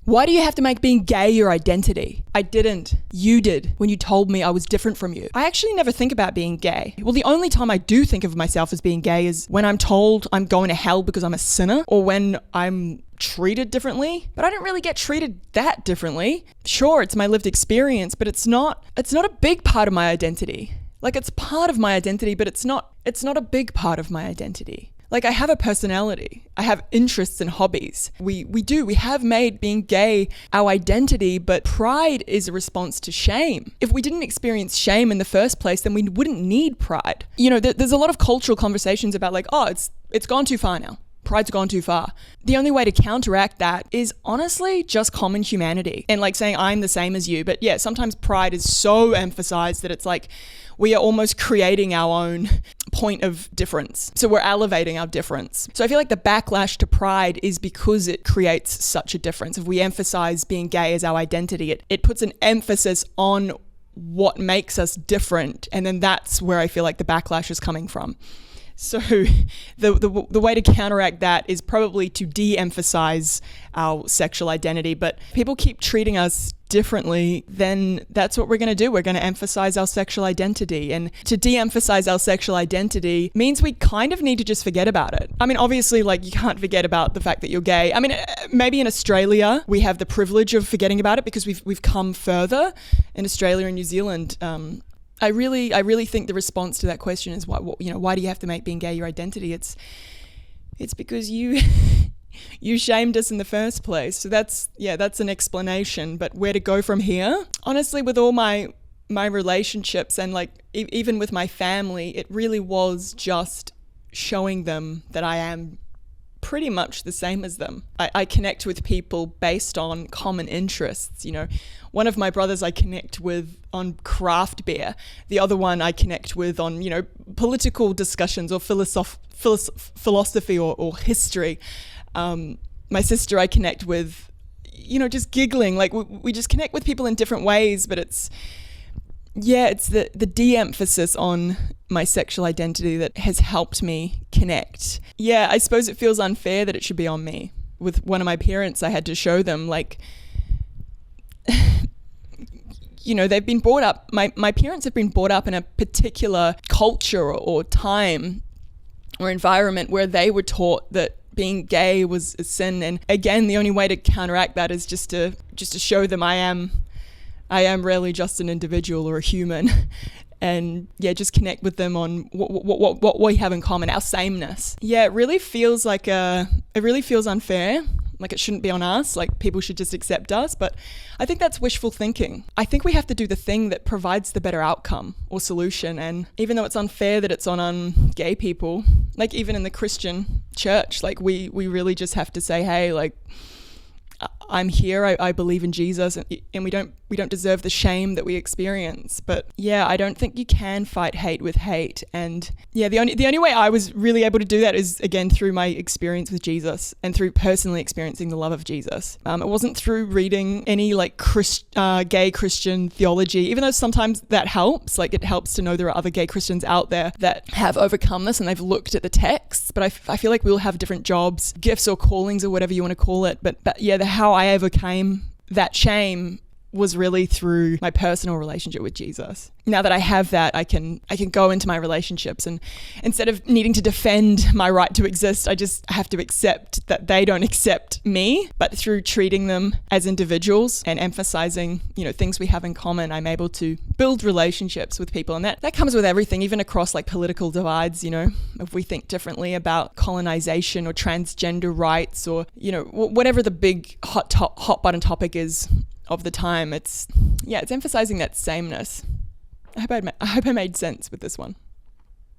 Why do you have to make being gay your identity? I didn't. You did when you told me I was different from you. I actually never think about being gay. Well, the only time I do think of myself as being gay is when I'm told I'm going to hell because I'm a sinner, or when I'm treated differently. But I don't really get treated that differently. Sure, it's my lived experience, but it's not a big part of my identity. Like, it's part of my identity, but it's not a big part of my identity. Like, I have a personality. I have interests and hobbies. We have made being gay our identity, but pride is a response to shame. If we didn't experience shame in the first place, then we wouldn't need pride. You know, there's a lot of cultural conversations about like, oh, it's gone too far now. Pride's gone too far. The only way to counteract that is honestly just common humanity and like saying I'm the same as you. But yeah, sometimes pride is so emphasized that it's like we are almost creating our own point of difference. So we're elevating our difference. So I feel like the backlash to pride is because it creates such a difference. If we emphasize being gay as our identity, it puts an emphasis on what makes us different. And then that's where I feel like the backlash is coming from. So the way to counteract that is probably to de-emphasize our sexual identity. But people keep treating us differently, then that's what we're going to do. We're going to emphasize our sexual identity. And to de-emphasize our sexual identity means we kind of need to just forget about it. I mean, obviously, like, you can't forget about the fact that you're gay. I mean, maybe in Australia, we have the privilege of forgetting about it because we've come further. In Australia and New Zealand, I really think the response to that question is why do you have to make being gay your identity? It's because you you shamed us in the first place. So that's an explanation. But where to go from here? Honestly, with all my relationships and like even with my family, it really was just showing them that I am pretty much the same as them. I connect with people based on common interests. You know, one of my brothers I connect with on craft beer. The other one I connect with on, you know, political discussions or philosophy or history. My sister I connect with, you know, just giggling. Like we just connect with people in different ways, but it's the de-emphasis on my sexual identity that has helped me connect. Yeah, I suppose it feels unfair that it should be on me. With one of my parents, I had to show them, like, you know, they've been brought up, my parents have been brought up in a particular culture or time or environment where they were taught that being gay was a sin. And again, the only way to counteract that is just to show them I am really just an individual or a human, and just connect with them on what we have in common, our sameness. Yeah, it really feels unfair. Like it shouldn't be on us, like people should just accept us. But I think that's wishful thinking. I think we have to do the thing that provides the better outcome or solution. And even though it's unfair that it's on gay people, like even in the Christian church, like we really just have to say, hey, like, I'm here, I believe in Jesus, and we don't deserve the shame that we experience. But yeah, I don't think you can fight hate with hate. And yeah, the only way I was really able to do that is, again, through my experience with Jesus and through personally experiencing the love of Jesus. It wasn't through reading any like gay Christian theology, even though sometimes that helps. Like it helps to know there are other gay Christians out there that have overcome this and they've looked at the texts. But I feel like we all have different jobs, gifts or callings or whatever you want to call it. But yeah, how I overcame that shame was really through my personal relationship with Jesus. Now that I have that, I can go into my relationships, and instead of needing to defend my right to exist, I just have to accept that they don't accept me. But through treating them as individuals and emphasizing, you know, things we have in common, I'm able to build relationships with people. And that comes with everything, even across like political divides. You know, if we think differently about colonization or transgender rights or, you know, whatever the big hot button topic is of the time, it's emphasizing that sameness. I hope I made sense with this one.